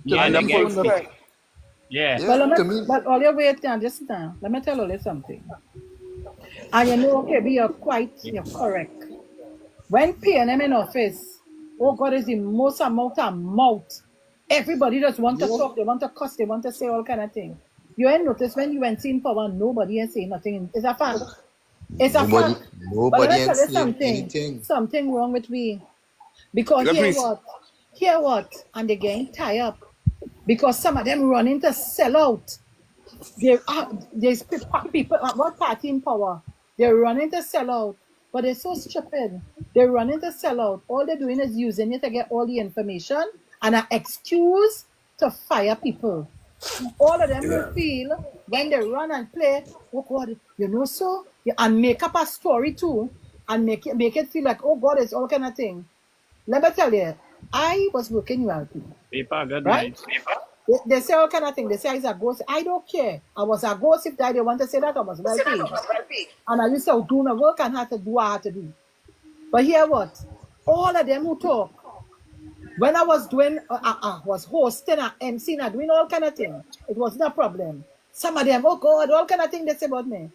Yeah, And they the get phone number. yeah. But, Yeah, to me. but all your wait now, just now. Let me tell you something. And you know, okay, you're correct. When PNM in office, oh God, is the most amount of mouth. Everybody just want to Yeah. talk, they want to cuss, they want to say all kind of things. You ain't notice when you went in power, nobody ain't saying nothing. It's a fact. It's a Nobody, fact. But let nobody me ain't tell you saying something. anything. Something wrong with we. Because Yeah, please. hear what? And they're getting tired up. Because some of them running to sell out. There's people what party in power. They're running to sell out, but they're so stupid. They're running to sell out. All they're doing is using it to get all the information and an excuse to fire people. All of them will feel when they run and play, oh God, you know so? Yeah, and make up a story too and make it feel like, oh God, it's all kind of thing. Let me tell you, I was working ULP, Paper, good right? night. They say all kind of thing. They say it's a ghost. I don't care. I was a ghost if they want to say that I was well paid. And I used to do my work and had to do what I had to do. But hear what? All of them who talk, when I was doing, was hosting and MC and doing all kind of thing, it wasn't a problem. Some of them, oh God, all kind of thing they say about me.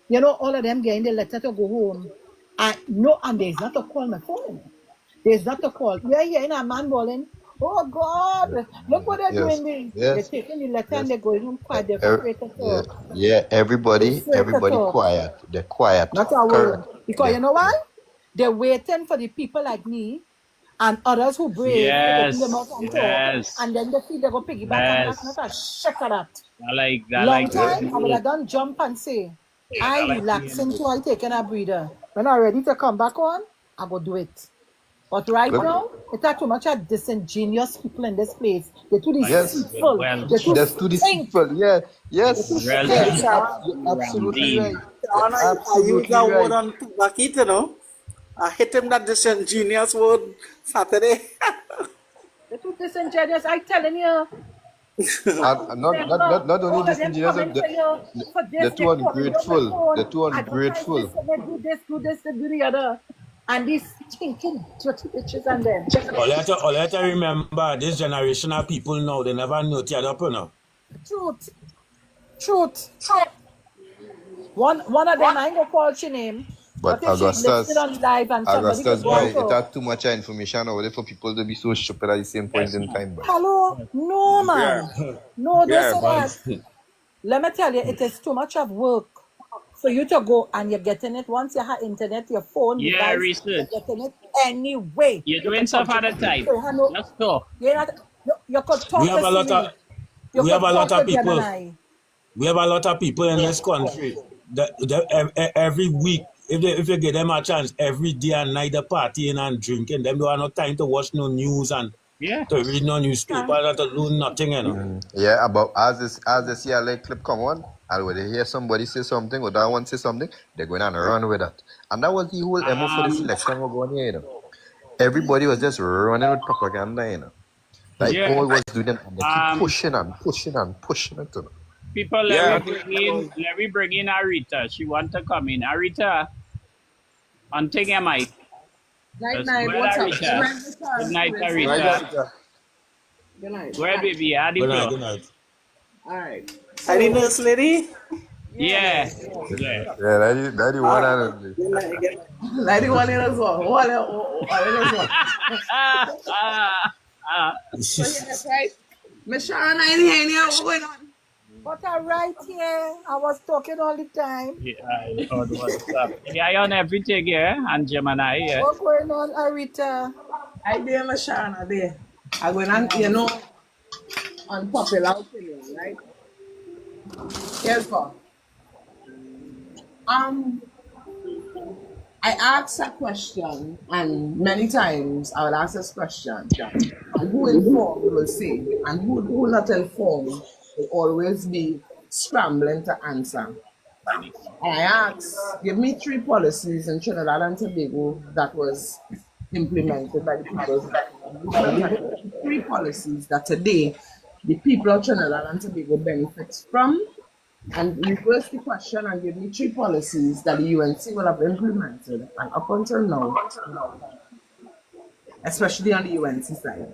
You know, all of them getting the letter to go home. And there's not a call my phone. There's not a call. You're hearing a man bawling, oh God, look what they're Yes, doing me. They're yes, taking the letter and yes. they're going home quiet. They're Er, afraid to yeah, talk. yeah. They're Everybody, afraid to everybody talk. quiet. They're quiet. Not a word. Correct. Because Yeah, you know why? yeah. They're waiting for the people like me and others who brave to open their mouth Yes, and talk. yes, And then they feel they go piggyback and back. Not yes. a shit of that. I Long like Yeah. that time, I would rule. have done jump and say, I I like being relaxing out. till I taking a breather. When I'm ready to come back on, I go do it. But right Well, now, it's not too much of disingenuous people in this place. They're too Like yes. deceitful. well, They're too That's too stink. deceitful. Yeah. They're too Yes. real Yes. stink. You're absolutely Randy. right. You're Sean, I use absolutely that word right. on Tubakit, you know. I hit him that disingenuous word Saturday. They're too disingenuous. I telling you. And Remember, not only all of this them engineers, coming to you for they're this, they too calling you on the ungrateful. They're phone, too advertise this, ungrateful. and they do this, and do the other. And these stinking dirty bitches and them. All let her remember this generation of people now, they never know the other you. Truth. Truth. One of them, I ain't gonna call your name, But but if she's listening on live and somebody could Augustus go and boy, it talk. had too much information already for people to be so stupid at the same point Yes, in man. time, boy. Hello? No, Yeah, man. No, don't yeah. say that. Let me tell you, it is too much of work for you to go and you're getting it. Once you have internet, your phone Yeah, device, you're research. getting it anyway. You're You doing could stuff talk to at a me. time. So you have no, Just talk. you're not, you could We talk have to a lot of Siri. You we have could a lot talk to of people. Gemini. We have a lot of people in this country that every week, if you give them a chance, every day and night they're partying and drinking. Them don't have no time to watch no news and Yeah. to read no newspaper and to do nothing, Yeah, about as this CLA clip come on, and when they hear somebody say something or that one say something, they're going and run with that. And that was the whole MO for this Um. election we're going here, Everybody was just running with propaganda, Like Yeah. all was doing them, and they keep Um. pushing and pushing and pushing it. People, Yeah, I think that was let me bring in Arita. She want to come in. Arita, unting your mic. Night Just go night, ahead, what's up? Good Arita. night, Good Mr. night, right, Arita. Arita. Good night. Go ahead, baby. You had the Good night, floor. good night. Alright. Any So nurse lady? Yeah. yes. Yeah. Yeah, that one Ah, and only. good night again. Lady one in as well. One in as well. So yes, right? Miss Sharon, I ain't here. What's going on? But I'm right here. I was talking all the time. Yeah, I heard what's up. Yeah, on everything, yeah, and Gemini, yeah. What's going on, Arita? I there, Miss Sharon, I there. I went on, unpopular opinion, right? Here's what. Um, I asked a question, and many times I will ask this question, and who informed will say, and who not informed will always be scrambling to answer. And I asked, give me three policies in Trinidad and Tobago that was implemented by the people of Trinidad. Three policies that today the people of Trinidad and Tobago benefits from, and reverse the question and give me three policies that the UNC will have implemented, and up until now, especially on the UNC side,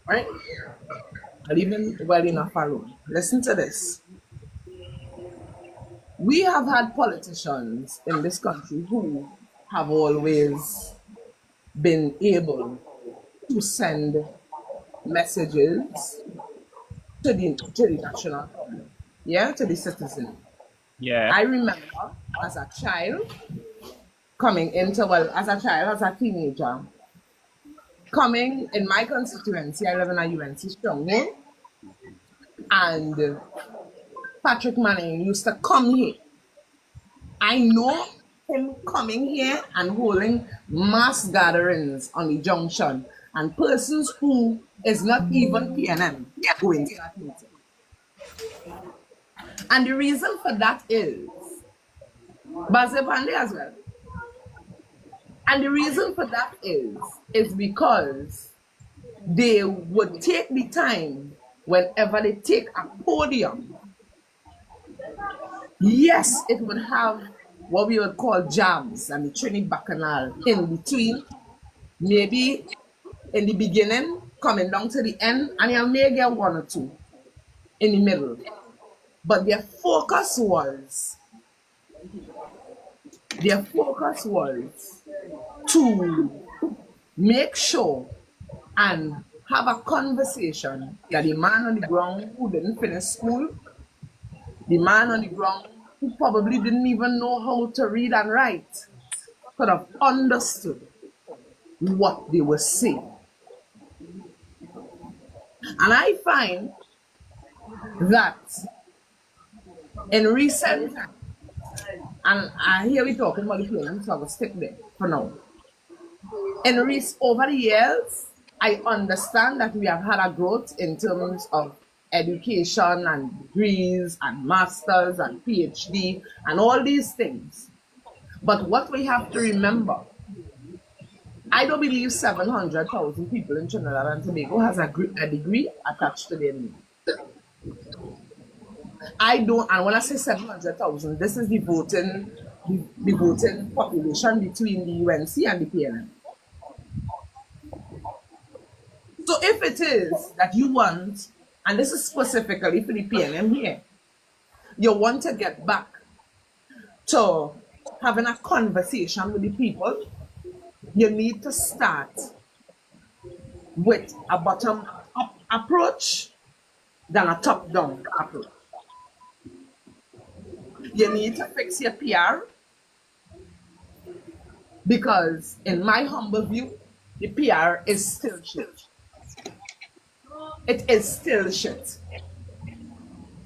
right? But even well enough alone. Listen to this. We have had politicians in this country who have always been able to send messages to the national public, yeah, to the citizen. Yeah. I remember as a child coming into, well, as a child, as a teenager, coming in my constituency, I live in a UNC stronghold, and Patrick Manning used to come here. I know him coming here and holding mass gatherings on the junction, and persons who is not even PNM going to that meeting. And the reason for that is Basil Pandey as well. And the reason for that is because they would take the time whenever they take a podium. Yes, it would have what we would call jams and the Trinity Bacchanal in between, maybe in the beginning, coming down to the end, and you may get one or two in the middle. But their focus was to make sure and have a conversation that the man on the ground who didn't finish school, the man on the ground who probably didn't even know how to read and write, could have understood what they were saying. And I find that in recent times, and I hear we talking about the PNM, so I will stick there for now. Over the years, I understand that we have had a growth in terms of education and degrees and masters and PhD and all these things. But what we have to remember, I don't believe 700,000 people in Trinidad and Tobago has a degree attached to their name. I don't, and when I say 700,000, this is the voting population between the UNC and the PNM. So if it is that you want, and this is specifically for the PNM here, you want to get back to having a conversation with the people, you need to start with a bottom-up approach than a top-down approach. You need to fix your PR because, in my humble view, the PR is still shit. It is still shit.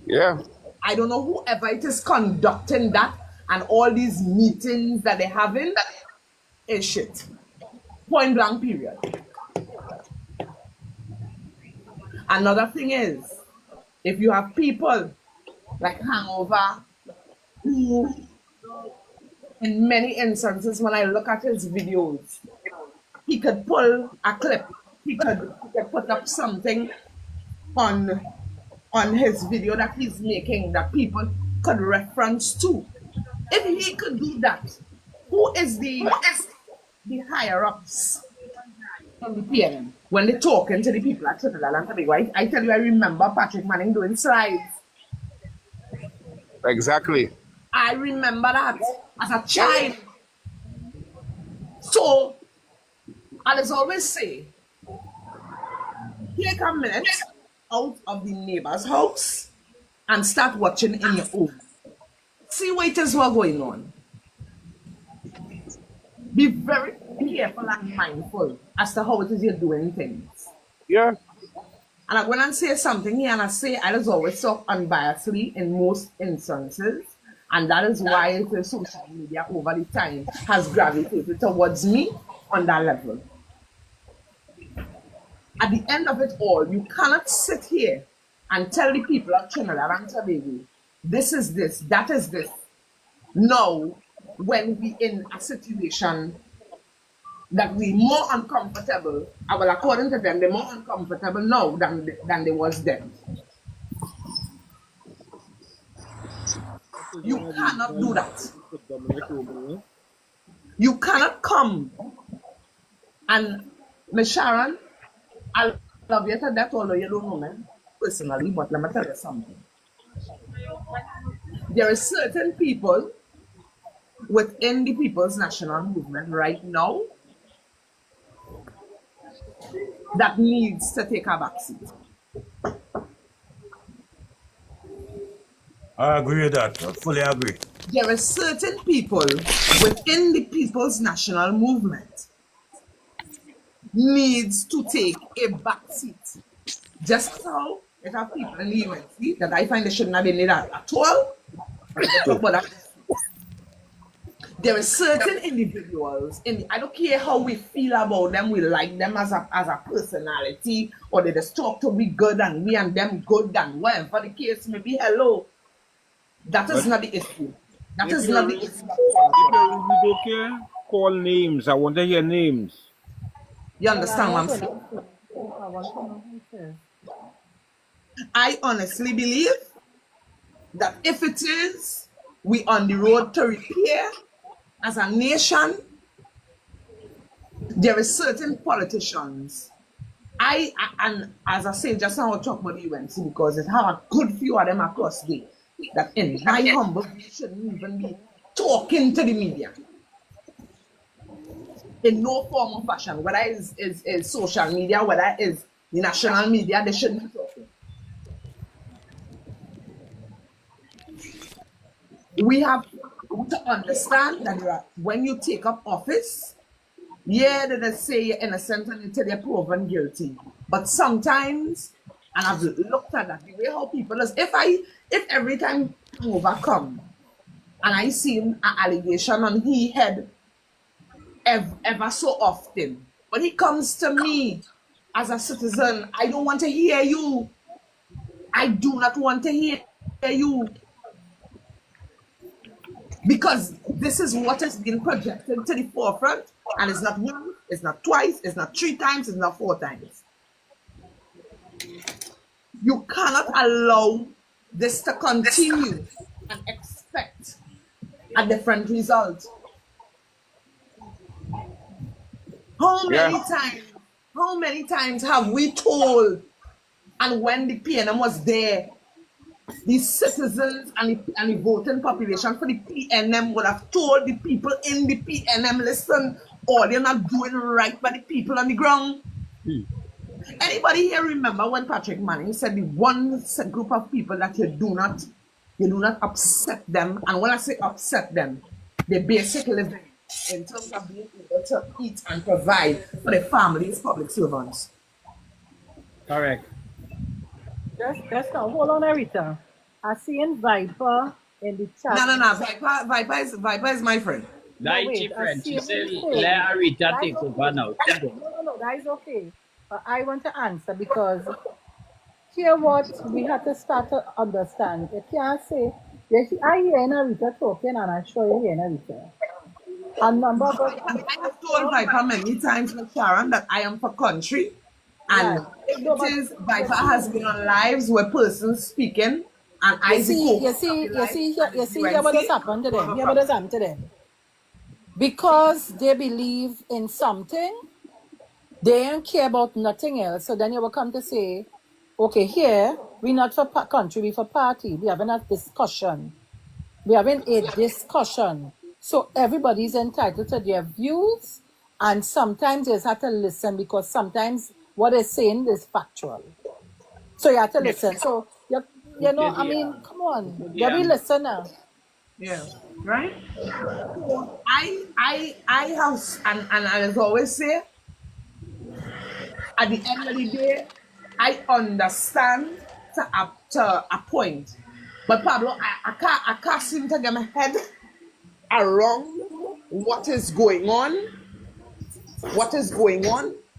Yeah. I don't know whoever it is conducting that and all these meetings that they're having is shit. Point blank period. Another thing is, if you have people like Hangover, who in many instances when I look at his videos, he could pull a clip, he could put up something on his video that he's making that people could reference to. If he could do that, who is the higher ups from the PNM when they're talking to the people at Trinidad and Tobago? I tell you, I remember Patrick Manning doing slides. Exactly. I remember that as a child. So, I just always say, take a minute out of the neighbor's house and start watching in your own. See what it is what's going on. Be very careful and mindful as to how it is you're doing things. Yeah. And I'm going to say something here, and I just always talk unbiasedly in most instances. And that is why the social media over the time has gravitated towards me on that level. At the end of it all, you cannot sit here and tell the people of Trinidad and Tobago, this is this, that is this. Now, when we in a situation that we're more uncomfortable, well, according to them, they're more uncomfortable now than they was then. You cannot do that. You cannot come and, Miss Sharon, I love you to death, although you don't know me. personally, but let me tell you something. There are certain people within the People's National Movement right now that needs to take a backseat. I agree with that. I fully agree. There are certain people within the People's National Movement needs to take a backseat. Just how it have people in the UNC that I find they shouldn't have been there at all. We'll talk about that. There are certain individuals, I don't care how we feel about them, we like them as a personality, or they just talk to me good and we and them good and whatever the case may be. Hello. That is not the issue. That is not the issue. If you don't care, call names. I want to hear names. You understand what I'm saying? I honestly believe that if it is, we on the road to repair as a nation, there are certain politicians. And as I say, just now I talk about the UNC because it have a good few of them across the that in my humble view shouldn't even be talking to the media in no form or fashion, whether it's social media, whether it's the national media, they shouldn't be talking. We have to understand that when you take up office, yeah, they say you're innocent until you're proven guilty. But sometimes, and I've looked at that, the way how people is, if every time hangover come and I see an allegation on his head ever so often, when he comes to me as a citizen, I don't want to hear you. I do not want to hear you. Because this is what has been projected to the forefront, and it's not once, it's not twice, it's not 3 times, it's not 4 times. You cannot allow this to continue and expect a different result. How many times have we told, and when the PNM was there, the citizens and the voting population for the PNM would have told the people in the PNM, listen, or they're not doing right by the people on the ground. Anybody here remember when Patrick Manning said the one group of people that you do not upset them, and when I say upset them, they basically live in terms of being able to eat and provide for their families, public servants. Correct. Just now, hold on, Arita. I see in Viper in the chat. No. Viper is my friend. That is friend. She said, let Arita take over now. No, that is okay. But I want to answer because here what we have to start to understand. You can't say, yes, I hear Arita talking and I'm sure you hear Arita. A number of I have told Viper many times, Sharon, that I am for country. And it is Viper has been on lives where persons speaking, and I see what has happened to them. Hear what has happened to them. Because they believe in something, they don't care about nothing else. So then you will come to say, okay, here we're not for country, we're for party. We're having a discussion. We're having a discussion. So everybody's entitled to their views, and sometimes you just have to listen because sometimes what they're saying is factual. So you have to listen. So you know, I mean, come on, you be listener. Yeah, right. So I have, and as I always say, at the end of the day, I understand to a point, but Pablo, I can't seem to get my head around what is going on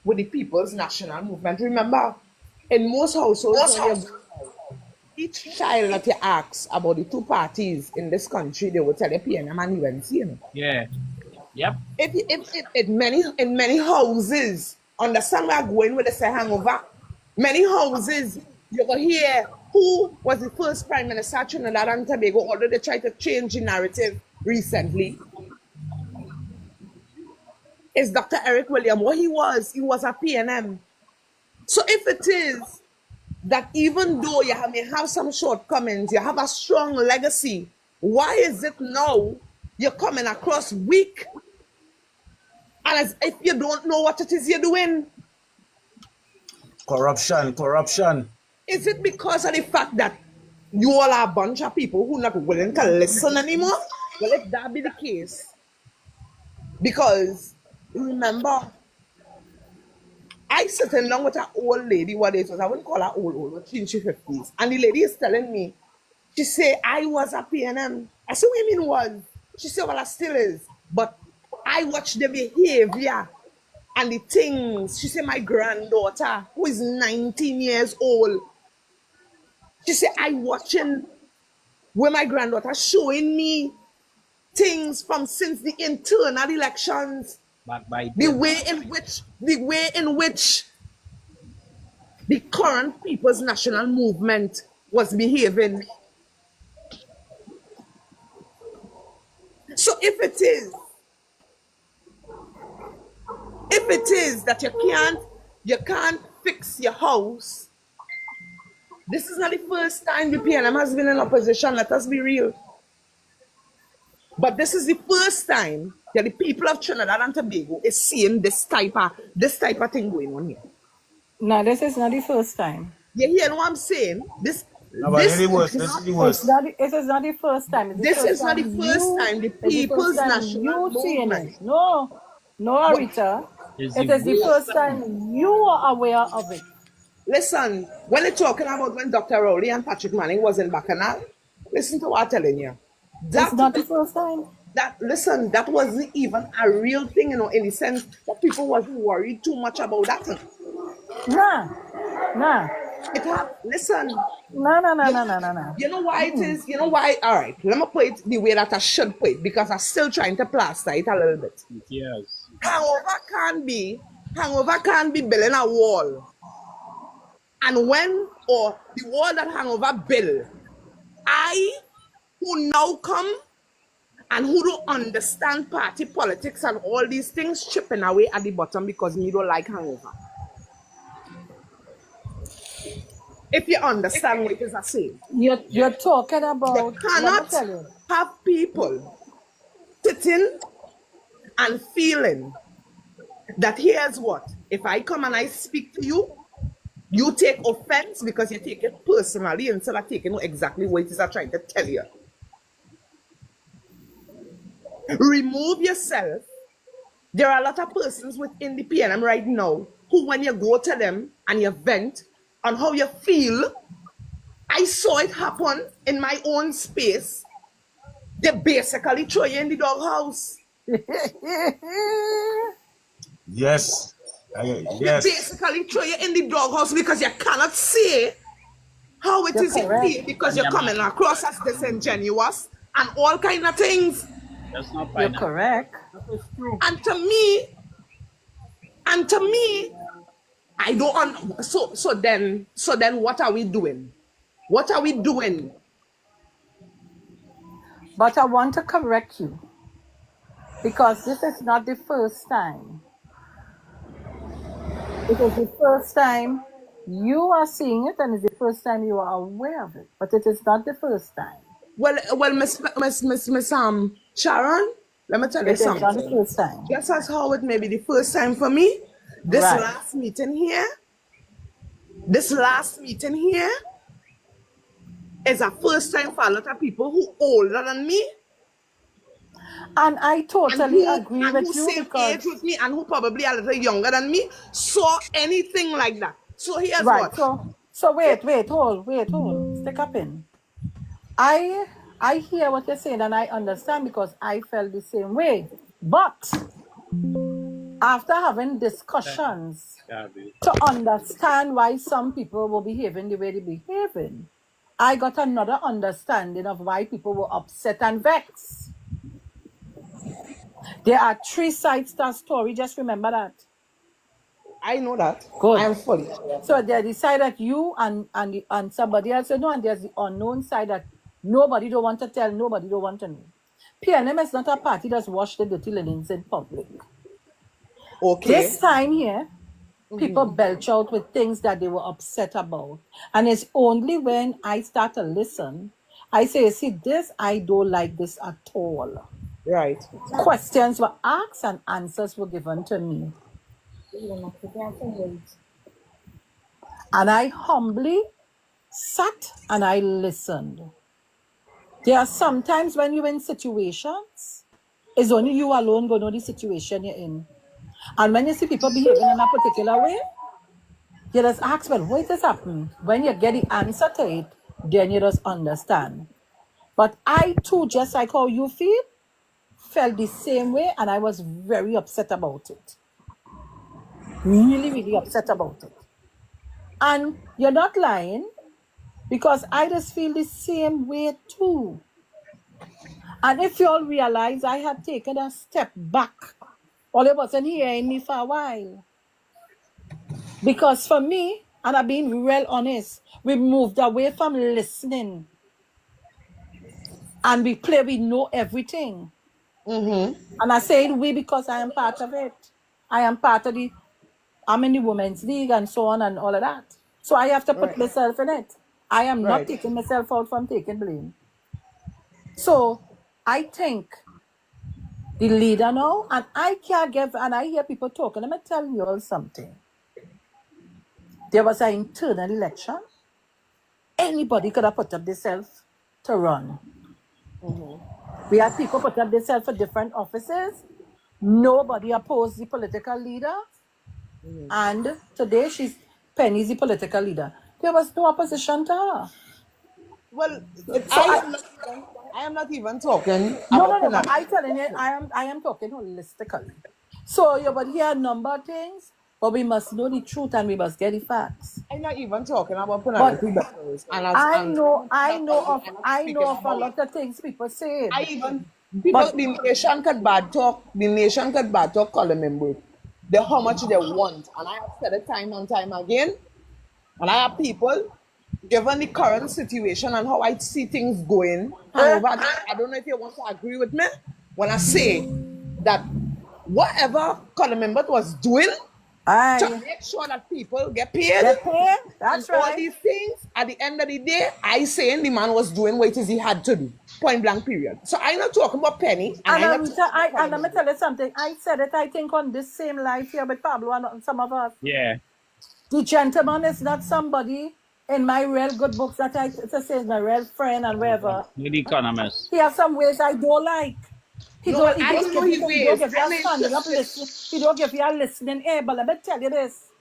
with the People's National Movement. Remember, in most households, each child that you ask about the 2 parties in this country, they will tell you PNM and UNC. You know? Yeah. Yep. In many houses, understand where I'm going with the say hangover. Many houses, you will hear who was the first Prime Minister of Trinidad and Tobago, although they tried to change the narrative recently. It's Dr. Eric William. What he was a PNM. So if it is that even though may have some shortcomings, you have a strong legacy. Why is it now you're coming across weak and as if you don't know what it is you're doing? Corruption. Is it because of the fact that you all are a bunch of people who are not willing to listen anymore? Well, if that be the case, because remember, I sitting down with an old lady, what it was, I wouldn't call her old, but she in her 50s. And the lady is telling me, she said, I was a PNM. I said, what do you mean was? She said, well, I still is. But I watch the behavior and the things. She said, my granddaughter, who is 19 years old, she said, I watching where my granddaughter showing me things from since the internal elections. The way in which the current People's National Movement was behaving. So if it is that you can't fix your house, this is not the first time the PNM has been in opposition, let us be real. But this is the first time that the people of Trinidad and Tobago is seeing this type of thing going on here. No, this is not the first time. You hear what I'm saying? This is the worst. It is not the first time. This is not the first time the People's National Movement. No, Arita. It is the first time you are aware of it. Listen, when they're talking about when Dr. Rowley and Patrick Manning was in Bacchanal, listen to what I'm telling you. That's not the first time. That wasn't even a real thing, in the sense that people wasn't worried too much about that. Nah. Listen. No. You know why it is? You know why? All right, let me put it the way that I should put it, because I'm still trying to plaster it a little bit. Yes. Hangover can't be building a wall. And the wall that hangover build, who now come and who don't understand party politics and all these things, chipping away at the bottom because me don't like hangover. If you understand what it is I say. You're talking about... You cannot have people sitting and feeling that here's what, if I come and I speak to you, you take offense because you take it personally instead of taking exactly what it is I'm trying to tell you. Remove yourself. There are a lot of persons within the PNM right now who, when you go to them and you vent on how you feel, I saw it happen in my own space. They basically throw you in the doghouse. Yes. They basically throw you in the doghouse because you cannot say how it is you feel, because you're coming across as disingenuous and all kind of things. That's not You're correct. That is true. And to me, I don't. So then, what are we doing? What are we doing? But I want to correct you, because this is not the first time. It is the first time you are seeing it, and it's the first time you are aware of it. But it is not the first time. Well, Miss Sharon, let me tell you something. It is not the first time. Just as how it may be the first time for me, this last meeting here is a first time for a lot of people who older than me. And I totally agree with you, same age with me and who probably a little younger than me saw anything like that. So here's what. So wait, hold. Stick up in. I hear what you're saying and I understand, because I felt the same way. But after having discussions to understand why some people were behaving the way they're behaving, I got another understanding of why people were upset and vexed. There are 3 sides to a story, just remember that. I know that. Good. I am fully. So there's the side that you and somebody else know, and there's the unknown side that nobody don't want to tell, nobody don't want to know. PNM is not a party that's wash the dirty linens in public. Okay. This time here, people belch out with things that they were upset about. And it's only when I start to listen, I say, see, this, I don't like this at all. Right. Questions were asked and answers were given to me. And I humbly sat and I listened. There are sometimes when you're in situations, it's only you alone going to know the situation you're in. And when you see people behaving in a particular way, you just ask, well, why this happened? When you get the answer to it, then you just understand. But I too, just like how you feel, felt the same way, and I was very upset about it. Really, really upset about it. And you're not lying, because I just feel the same way too. And if you all realize I had taken a step back, all of wasn't hearing me for a while. Because for me, and I'm being real honest, we moved away from listening. And we know everything. And I say we because I am part of it. I am part of I'm in the Women's League and so on and all of that. So I have to put myself in it. I am not taking myself out from taking blame. So I think the leader now, and I can't give, and I hear people talking, let me tell you all something. There was an internal election. Anybody could have put up themselves to run. We had people put up themselves for different offices. Nobody opposed the political leader. And today Penny's the political leader. There was no opposition to her. Well, So I am not even talking no, about but I telling you, I am talking holistically. So you would hear a number of things, but we must know the truth and we must get the facts. I'm not even talking about But penalty battles. I know of a lot of things people say. The nation could bad talk Colin members. They how much they want. And I have said it time and time again. And I have people, given the current situation and how I see things going, however, I don't know if you want to agree with me when I say that whatever Colin member was doing, to make sure that people get paid. That's and right. all these things, at the end of the day, I saying the man was doing what it is he had to do. Point blank period. So I'm not talking about Penny. And let me tell you something. I said it, I think, on this same live here with Pablo and some of us. Yeah. The gentleman is not somebody in my real good books that I say is my real friend and whatever. The economist. He has some ways I don't like. He don't give you a standing up listen. He don't give you a listening ear. But let me tell you this.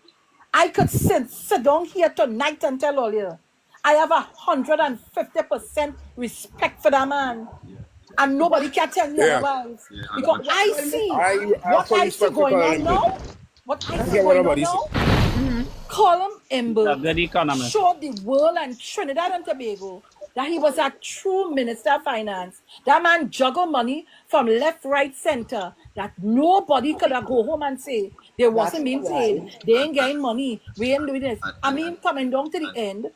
I could sit down here tonight and tell all you. I have 150% respect for that man. And nobody can tell me otherwise. Because I see what I see going on now. What I see going on now. Colin Ember showed the world and Trinidad and Tobago that he was a true Minister of Finance. That man juggled money from left, right, center. That nobody could have go home and say they wasn't being paid. They ain't getting money. We ain't doing this. I mean, coming down to the end,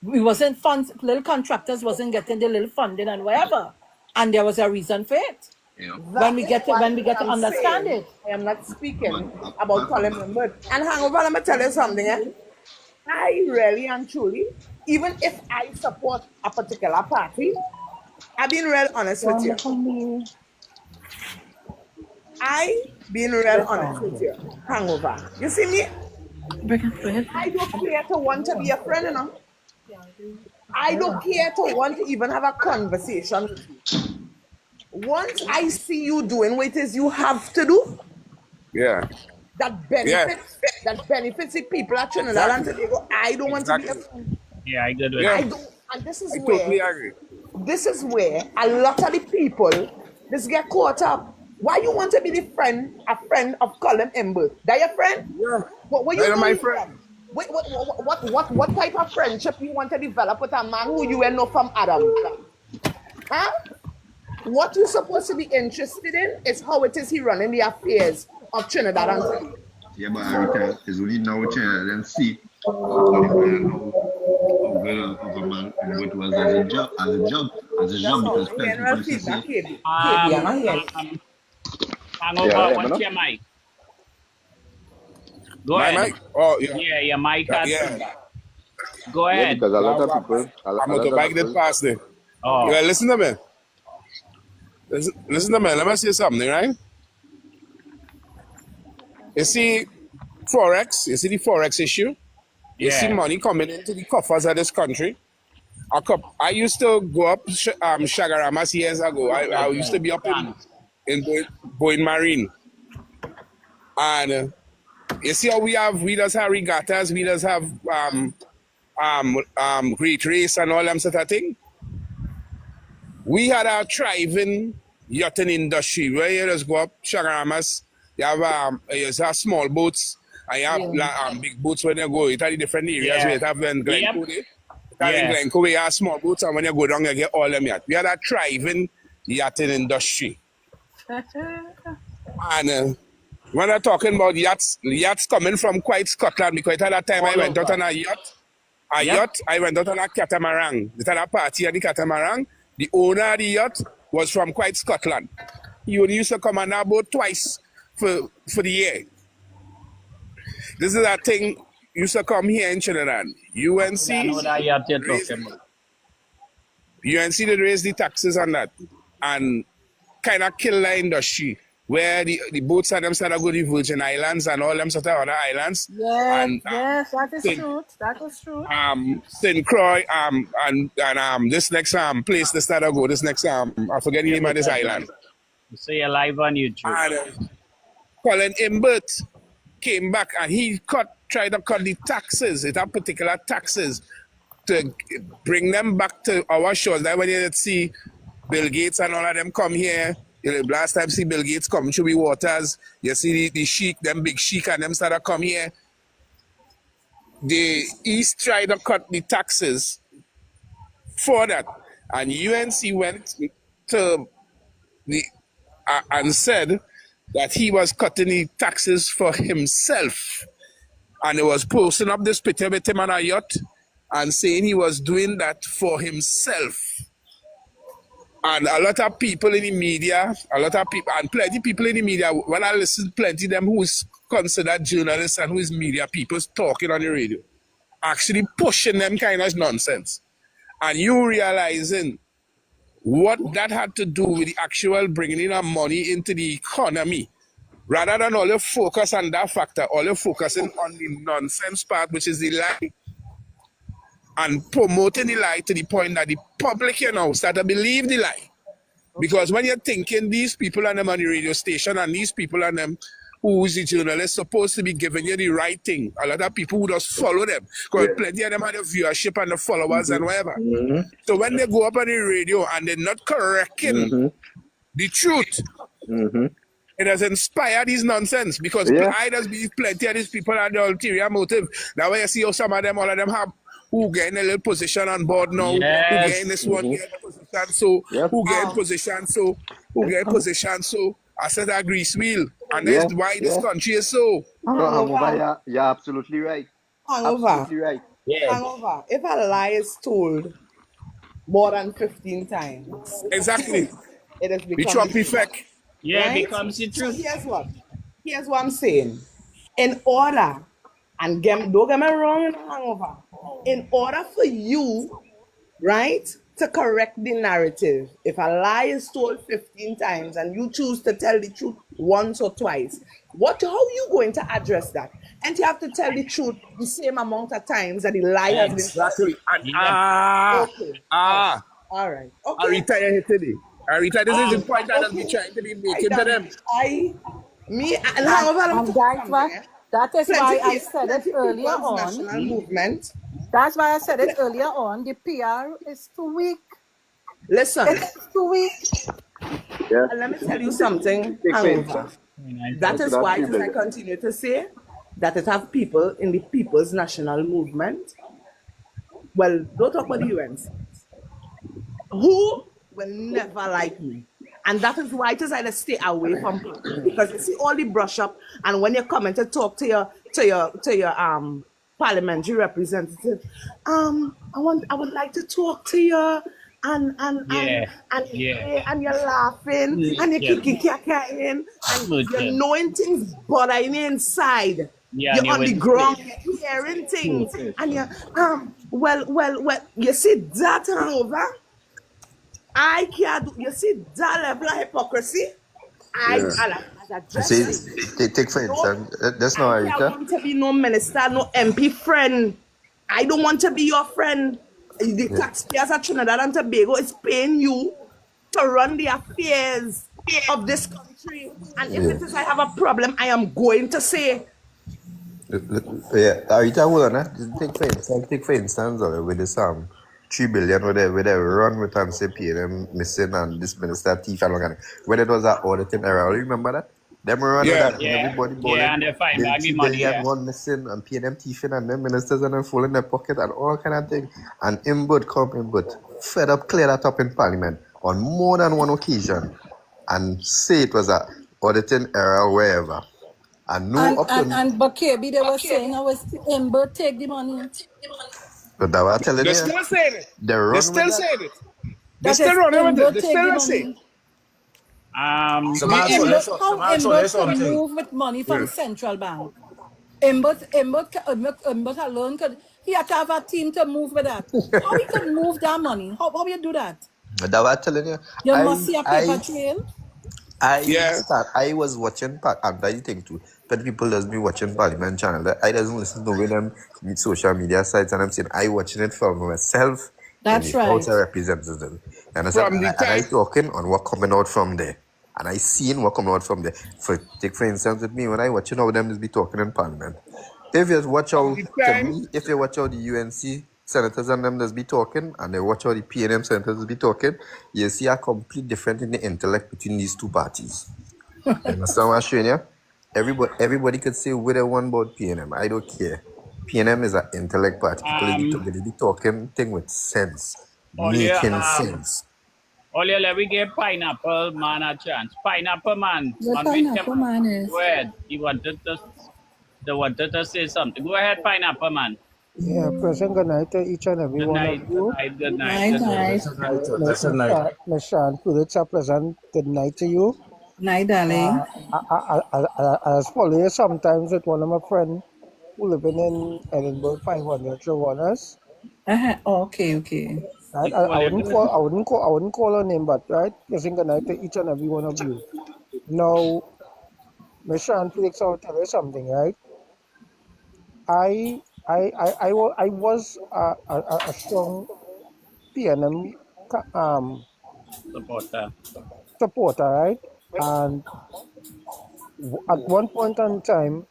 we wasn't funds. Little contractors wasn't getting the little funding and whatever. And there was a reason for it. When we get to understand it. I am not speaking about Colin Member. And hangover, let me tell you something. I really and truly, even if I support a particular party, I've been real honest with you. Hangover. You see me? I don't care to want to be a friend, you know. I don't care to want to even have a conversation with you. Once I see you doing what it is you have to do, that benefits the people at Trinidad and Tobago, I don't want to be a friend. Yeah, I get it. I don't, and this is where a lot of the people just get caught up. Why you want to be a friend of Colin Ember? That your friend? Yeah. What you my friend? What type of friendship you want to develop with a man who you know from Adam? Huh? What you're supposed to be interested in is how it is he running the affairs of Trinidad and Tobago. Yeah, but Erica is only now Trinidad and see how good of a man and what was as a job because general people feedback, say, Hangover, what's your mic? Go ahead. Mic? Oh, yeah. Yeah, mic has Yeah. feedback. Go Yeah, ahead. because a lot Now, of people, I'm a lot of motorbike that people, past there. Oh, Yeah, listen to me. Listen to me. Let me say something, right? You see, Forex, you see the Forex issue? You see yeah. money coming into the coffers of this country. I used to go up Shagaramas years ago. I used to Right. be up Thanks. in Boyne Marine. And you see how we just have regattas, we just have great race and all them sort of thing. We had a thriving yachting industry where you just go up Shagaramas, you have small boats, and you have Yeah. big boats when you go. You have the different areas where Yeah. you have in Yep. Glencoe. You have in Yeah. Glencoe, you have small boats, and when you go down, you get all them yachts. We had a thriving yachting industry. And when I'm talking about yachts coming from quite Scotland, because at that time I All went out over. on a yacht. Yep. I went out on a catamaran. We had a party at the catamaran. The owner of the yacht was from quite Scotland. He only used to come on our boat twice for the year. This is a thing used to come here in Trinidad. I know that yacht you're talking about. UNC did raise the taxes on that and kind of kill the industry where the boats and them started go to the Virgin Islands and all them sort of other islands. Yes, And yes, that is St. true. That is true. St. Croix and this next place they started go, this next I forget the name of this island. You say you're live on YouTube. And Colin Imbert came back and he tried to cut the taxes, it had particular taxes to bring them back to our shores. That when you see Bill Gates and all of them come here, last time see Bill Gates come through the waters, you see the sheik, them big sheik and them started come here. The East tried to cut the taxes for that. And UNC went to the and said that he was cutting the taxes for himself. And he was posting up this picture with him on a yacht and saying he was doing that for himself. And a lot of people in the media, and plenty people in the media, when I listen, plenty of them who is considered journalists and who is media people talking on the radio, actually pushing them kind of nonsense. And you realizing what that had to do with the actual bringing in of money into the economy, rather than all the focus on that factor, all the focusing on the nonsense part, which is the lie, and promoting the lie to the point that the public, start to believe the lie. Because when you're thinking these people on them on the radio station and these people on them who's the journalists supposed to be giving you the right thing, a lot of people who just follow them. Because plenty of them have the viewership and the followers and whatever. So when they go up on the radio and they're not correcting the truth, it has inspired these nonsense. Because I just believe plenty of these people have the ulterior motive. Now when you see how some of them, all of them have who getting a little position on board now, who getting this one getting position, so who getting position, so who getting position, so I said that grease wheel, and that's why this country is so. Hangover, you're absolutely right. Hangover. Absolutely right. Yeah. Hangover. If a lie is told more than 15 times, Exactly. it has The become Trump the truth, effect. Yeah, right? it becomes the So truth. here's what I'm saying. In order, and don't get me wrong in Hangover, in order for you, right, to correct the narrative, if a lie is told 15 times and you choose to tell the truth once or twice, how are you going to address that? And you have to tell the truth the same amount of times that the lie has been told. Exactly. And Yeah. Okay. All right. I Okay. retire today. I retire. This is the point that I'll be trying to be making to them. And Hangover, let me And tell you that's why, something, eh? that is why I said it Plenty earlier people's on. national movement. That's why I said it earlier on. The PR is too weak. Listen, It's too weak. let me tell you something, Hangover. That is why I continue to say that it have people in the People's National Movement. Well, don't talk about the UNC. Who will never like me. And that is why I decided to stay away from people. Because you see all the brush up, and when you come in to talk to your parliamentary representative, I would like to talk to you, and you're laughing, and you're kicking, and you're knowing things bothering you inside. Yeah, You're and you on the went to ground, sleep. you're hearing things, and you're well. You see that hangover? I can't do. You see that level of hypocrisy? Yeah. As I You just see, say, take for no, instance, that's not I can't Arita. want to be no minister, no MP friend. I don't want to be your friend. The Yeah. taxpayers of Trinidad and Tobago is paying you to run the affairs of this country. And if Yeah. it is I have a problem, I am going to say, Yeah, Arita, hold on. Take for instance, with this 3 billion where they run with and say pay them missing and this minister thief and all kind of when it was that auditing era. You remember that? Them run with Yeah. that and Yeah, everybody yeah, bowling. and they find The back the three money. billion Yeah. one missing and pay them thieving and them ministers and them full in their pocket and all kind of thing. And Inbud fed up clear that up in parliament on more than one occasion and say it was a auditing era or wherever. And no up to But KB, they were saying I was Ember take the money. but that was telling They you, still saying it. they They run with still that. saying it. They That still is running with Ember it. They take still the not saying. money. Some The man He, so Ember, let's some how man so Ember there's could something. move with money yeah. from central bank. Ember alone could, he had to have a team to move with that. How he could move that money? How you do that? That was telling you. You I must see a paper I trail. Yeah. I was watching and I think too. But people does be watching Parliament channel. That I doesn't listen to with them meet social media sites and I'm saying I watching it for myself in That's the House right. of Representatives. And I said From the and I time. talking on what coming out from there. And I seen what coming out from there. For instance with me when I watching how them just be talking in Parliament. If you watch From out the to time. me, if you watch how the UNC senators and them just be talking, and they watch how the PNM senators be talking, you see a complete difference in the intellect between these two parties. You understand what I'm saying? Yeah? Everybody could say what they want about PNM. I don't care. PNM is an intellect party. People they be talking thing with sense, Earlier, making sense. earlier, let me give Pineapple Man a chance. Pineapple Man, The unmute your pineapple mic. man is. Go ahead. They wanted to say something. Go ahead, Pineapple Man. Yeah, present good night to each and every Good one of night, good you. night, good night, Night, good night. night. That's a night. Miss Sean, it's a pleasant good night to you. Night, darling. I follow you sometimes with one of my friends who living in Edinburgh 500 Chawanas. Okay. Right? Equal, I you wouldn't good? call her name, but right, present good night to each and every one of you. Now, Miss Sean Felix, I'll tell you something, right? I was a strong PNM Supporter. supporter, right? And at one point in time,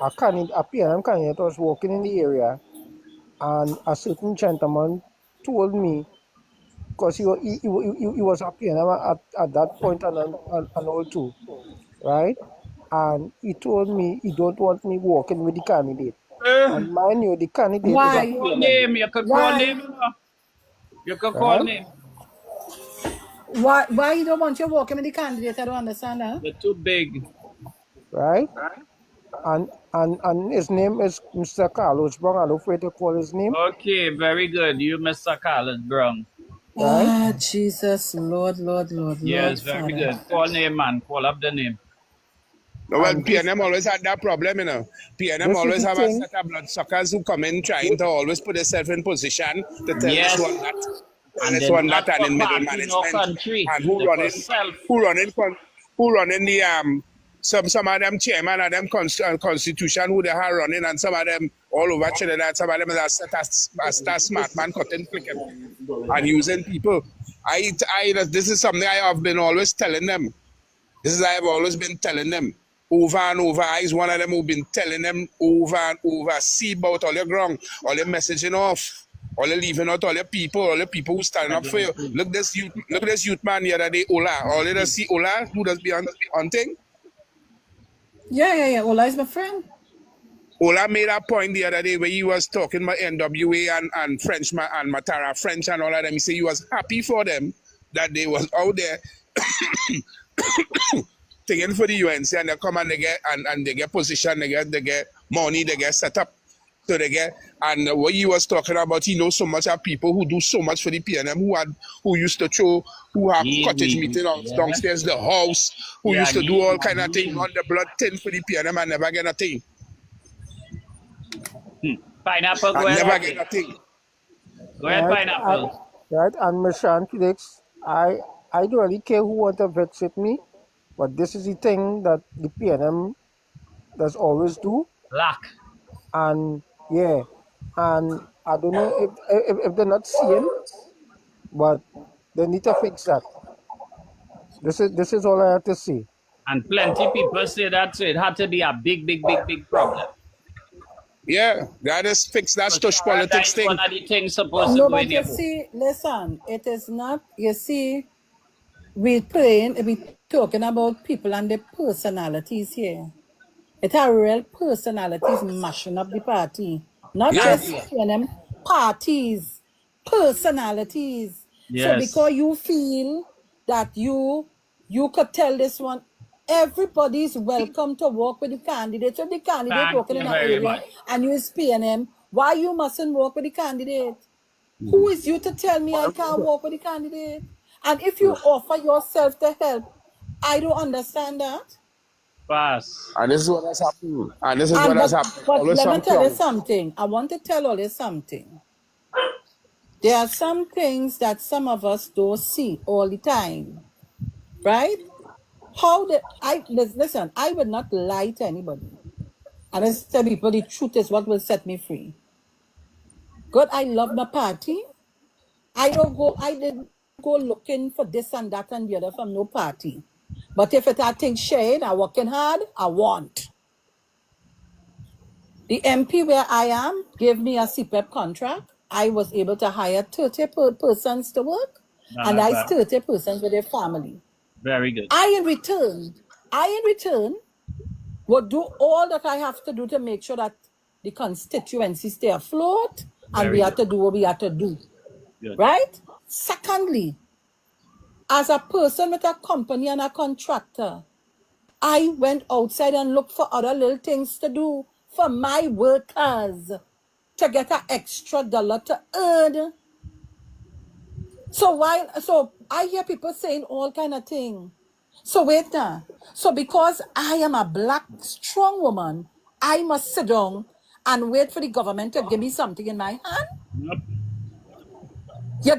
a PNM candidate was walking in the area, and a certain gentleman told me, because he was a PNM at that point and all too, right? And he told me he don't want me walking with the candidate. And mind you, the candidate is a Why? Call PNM, name. You could call Why? name. You know. You could call right? name. Why you don't want you walking with the candidate? I don't understand that. You're too big. Right? And his name is Mr. Carlos Brown. I'm afraid to call his name, Okay, very good. You, Mr. Carlos Brown. right? Jesus, Lord, Yes, very Father. good. Call name, man. Call up the name. No, well, And PNM always had that problem, you know. PNM this is always the have a thing. set of bloodsuckers who come in trying to always put themselves in position to tell this Yes. one that, tell And this they're one that, not and for in middle party, no management, country. and They're for self. who running the some of them chairman of them constitution who they are running, and some of them all over Trinidad, some of them are set as smart man cutting flicking and using people. This is something I have been always telling them. This is I have always been telling them over and over. I is one of them who've been telling them over and over. See about all your ground, all your messaging off, all your leaving out all your people who standing up for you. Look this youth man the other day, Ola. All you just see Ola who does be on thing. Yeah. Ola is my friend. Ola made a point the other day where he was talking about NWA and Frenchman and Matara French and all of them. He said he was happy for them that they was out there taking for the UNC and they come and they get and they get position, they get money, they get set up. So they get and what he was talking about, he knows so much of people who do so much for the PNM who used to throw who have cottage meeting Yeah. downstairs the house, who Yeah, used to do all kind of things on the blood tin for the PNM and never get a thing. Pineapple, go and ahead. never get nothing. Go ahead, Pineapple. Right, and Mishan Felix, I don't really care who want to vex with me, but this is the thing that the PNM does always do, Lack. and yeah, and I don't know if they're not seeing, but they need to fix that. This is all I have to say. And plenty people say that, so it had to be a big problem. Yeah, that is fix that So stush politics Sharadite, one thing. of the things supposed to No, go in but you your book. see, listen, it is not, you see, we talking about people and their personalities here. It are real personalities mashing up the party. Not Yeah. just them parties, personalities. So Yes. because you feel that you could tell this one, everybody's welcome to work with the candidate. So the candidate Thank working you in an very area much. and you is PNM, why you mustn't work with the candidate? Who is you to tell me I can't work with the candidate? And if you offer yourself to help, I don't understand that. Pass. And this is what has happened. And this is what And has happened. but Always let me some tell you clowns. something. I want to tell all you something. There are some things that some of us don't see all the time, right? Listen, I would not lie to anybody. And I tell people the truth is what will set me free. God, I love my party. I didn't go looking for this and that and the other from no party. But if it I think shade, I working hard, I want. The MP where I am gave me a CPEP contract. I was able to hire 30 persons to work, and Not I bad. 30 persons with their family. Very good. I in return would do all that I have to do to make sure that the constituency stay afloat, and we Very have good. to do what we have to do. Good. Right? Secondly, as a person with a company and a contractor, I went outside and looked for other little things to do for my workers to get an extra dollar to earn. So I hear people saying all kind of thing. So wait now. So because I am a black strong woman, I must sit down and wait for the government to give me something in my hand. Yep. You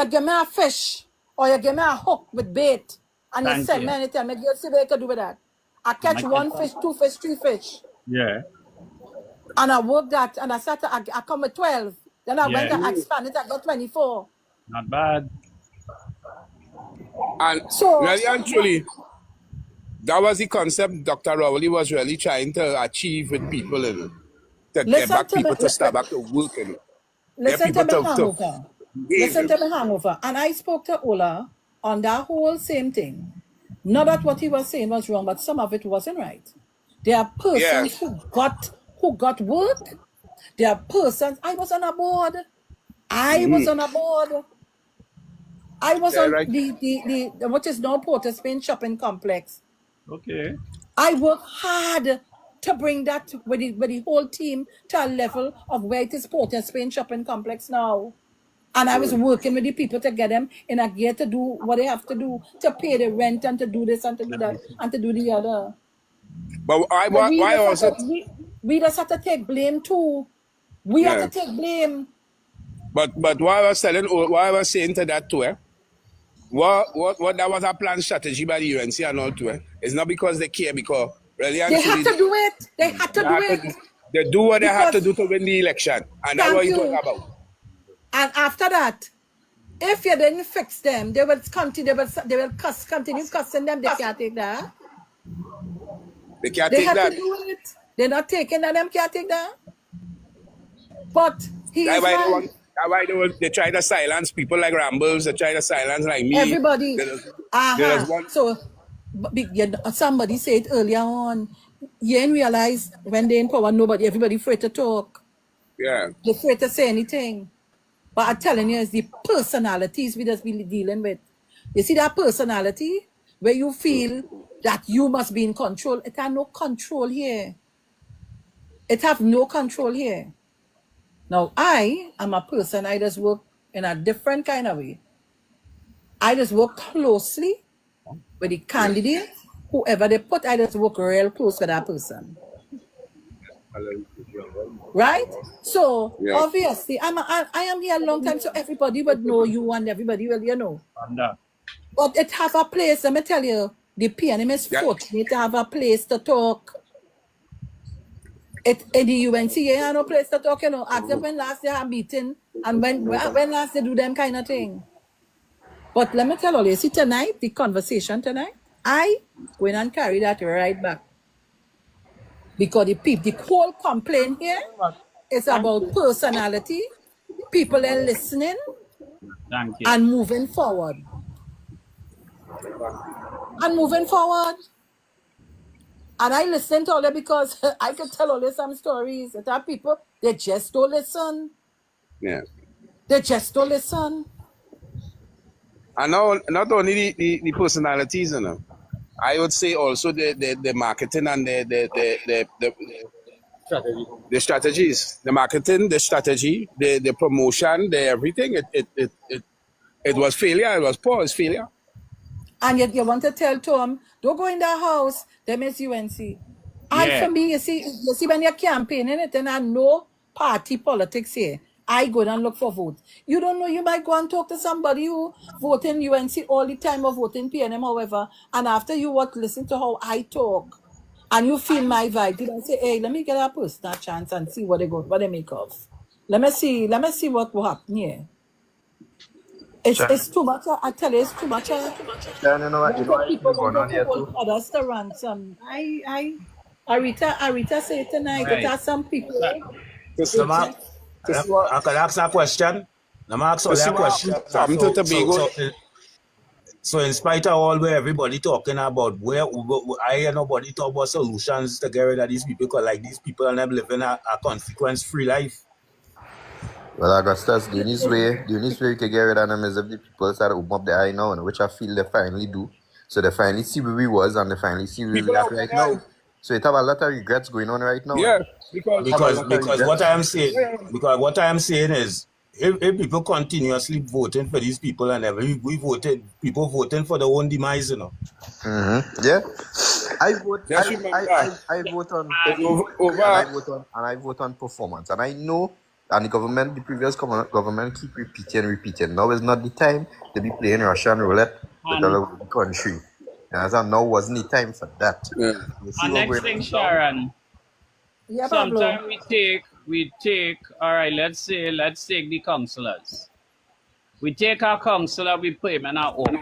give me a fish or you give me a hook with bait and you Thank send you. me anything. Make you see what you can do with that. I catch Make it. one fish, two fish, three fish. Yeah. And I work that and I come with 12. Then I went Yeah. to expand it, I got 24. Not bad. And So really and truly, that was the concept Dr. Rowley was really trying to achieve with people, you know, to get listen back to me, people to start back to work, you know, get listen to people me to hangover. engage. Listen You know. to me hangover. And I spoke to Ola on that whole same thing. Not that what he was saying was wrong, but some of it wasn't right. There are Yeah. persons who got work. There are persons. I was on a board. I was on a board. I was Yeah, on right. the what is now Porter Spain shopping complex. Okay. I work hard to bring that with the whole team to a level of where it is Port and Spain shopping complex now. And I was working with the people to get them in a gear to do what they have to do to pay the rent and to do this and to do Let me that see. and to do the other. But So we why just have also? to we just have to take blame too. We have to Yeah. take blame. But what I was saying to that too, what that was a planned strategy by the UNC and all too. It's not because they care, because really and They had truly to do it. They had they to do had to it do, they do what they had to because do to win the election, and that's what thank it was you. about. And after that, if you didn't fix them, they will continue. They will continue cussing them. They can't take that. They can't They take had to that. do it. They're not taking that. Them can't take that. But he That's is why they right. want. That's why they try to silence people like Rambles. They try to silence like me. Everybody. There's Aha. one. So somebody said earlier on, you didn't realize when they in power, everybody afraid to talk. Yeah. They're afraid to say anything. But I'm telling you, it's the personalities we just be dealing with. You see that personality where you feel that you must be in control. It have no control here. It have no control here. Now, I am a person, I just work in a different kind of way. I just work closely with the candidate, whoever they put, I just work real close with that person. Right? So Yeah. obviously, I am here a long time, so everybody would know you and everybody will, Thunder. But it have a place, let me tell you, the PNM is Yeah. fortunate to have a place to talk. In the UNC, you have no place to talk, Ask them when last they have meeting and when last they do them kind of thing. But let me tell you, see tonight, the conversation tonight, I going and carry that right back. Because the whole complaint here is about personality, people are listening Thank you. and moving forward. And I listen to all that because I could tell all some stories. There are people, they just don't listen. Yeah. They just don't listen. And now, not only the personalities, I would say also the marketing and the strategies, the marketing, the strategy, the promotion, the everything. It was failure. It was poor. It's failure. And yet you want to tell Tom, don't go in the house, they miss UNC. And Yeah. for me, you see when you're campaigning it, and I know party politics here. I go and look for votes. You don't know, you might go and talk to somebody who vote in UNC all the time or vote in PNM, however, and after you listen to how I talk, and you feel my vibe, you don't say, hey, let me get a personal chance and see what they make of. Let me see what will happen here. It's too much. I tell you, it's too much. Sharon, you know what People is going want on to here hold too? others to ransom. Arita say tonight that Right. are some people. Nama, I could ask a question. Nama ask only a question. Happened to Tobago. So in spite of all where everybody talking about I hear nobody talk about solutions to get rid of these people because like these people are not living a consequence-free life. Well, Augustus, the only way we can get rid of them is if the people start to open up their eye now, and which I feel they finally do. So they finally see where we was and they finally see where we People at are right yeah. now. So it have a lot of regrets going on right now. Yeah, Because what I am saying is if people continuously voting for these people and people voting for their own demise, Yeah. I vote just remember I vote on over I vote on performance. And I know and the previous government keep repeating. Now is not the time to be playing Russian roulette with And, all the country. And now wasn't the time for that. yeah. You see and what next going thing, on now? Sharon, Yeah, Pablo. sometimes we take, all right, let's take the councillors. We take our councillor, we put him in our office.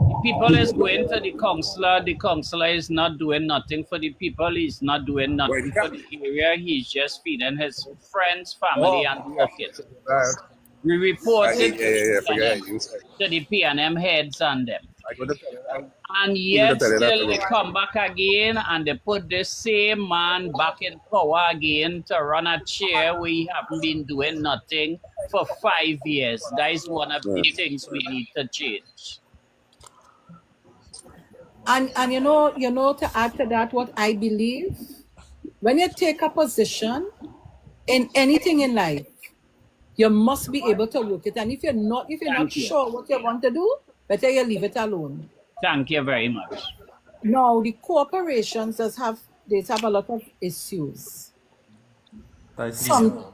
The people is going to the councillor is not doing nothing for the people, he's not doing nothing for the area, he's just feeding his friends, family, and pocket. We report it to the PNM heads and them. And yet still they come back again and they put the same man back in power again to run a chair. We haven't been doing nothing for 5 years. That is one of the things we need to change. And you know, to add to that, what I believe, when you take a position in anything in life, you must be able to work it. And if you're not sure what you want to do, better you leave it alone. Thank you very much. Now the corporations have a lot of issues.